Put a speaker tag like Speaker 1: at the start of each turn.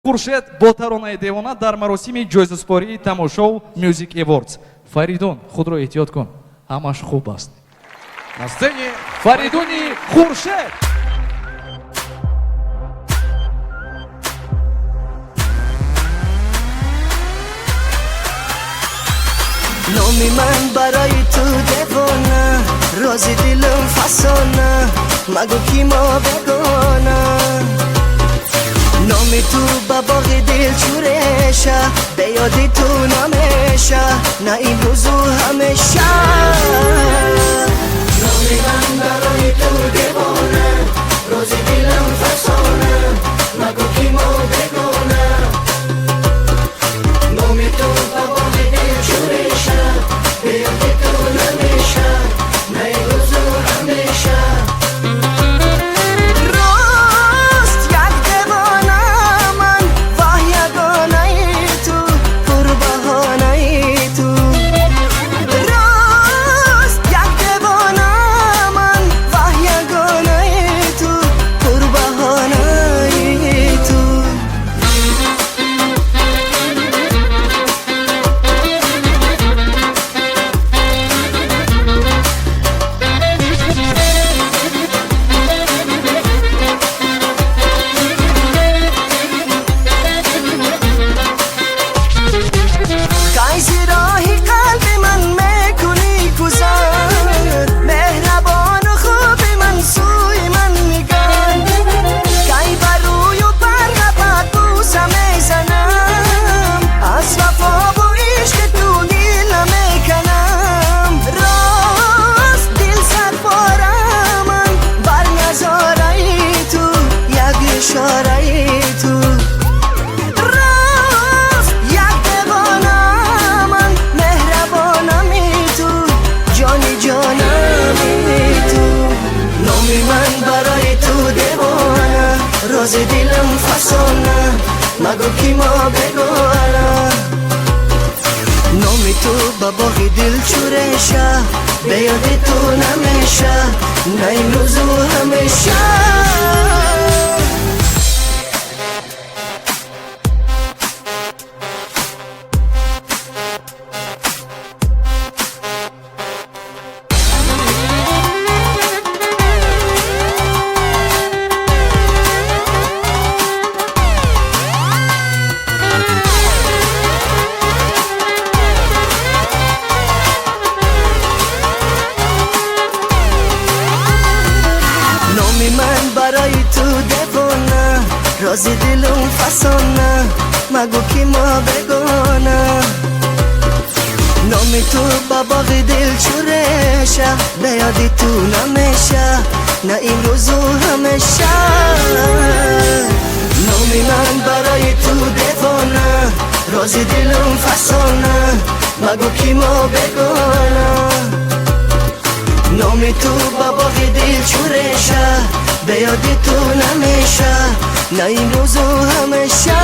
Speaker 1: خورشید با ترانه دیوانه در مراسم جایزه‌سپاری تماشا میوزیک ایواردز. فریدون خود را احتیاط کن، همش خوب است.
Speaker 2: На сцене
Speaker 1: فریدونی خورشید.
Speaker 3: نامی من برای تو دیوانه، رازی دلم فسانه، مگو کی ما بگانه. نامی تو با باغ دل چورشه، به یادی تو نمیشه، نه این روزو همیشه. نامی من برای تو دیوانه، رازی دلم فسانه، مگو کی ما بگانه. نامی تو با باغ دل چورشه، به یادی تو نمیشه، نه این روزو همیشه. رازی دلم فسانه، مگو کی ما بگوانه. نامی تو با باغ دل چورشه، به یادی تو نمیشه، نه این روزو همیشه. من برای تو دیوانه، رازی دلم فسانه، مگو کی ما بگانه. نامی تو با باغ دل چورشه، به یادی تو نمیشه، نه این روزو همیشه. نامی من برای تو دیوانه، رازی دلم فسانه، مگو کی ما بگانه. نامی تو با باغ دل چورشه، به یادی تو نمیشه، نه این روزو همیشه.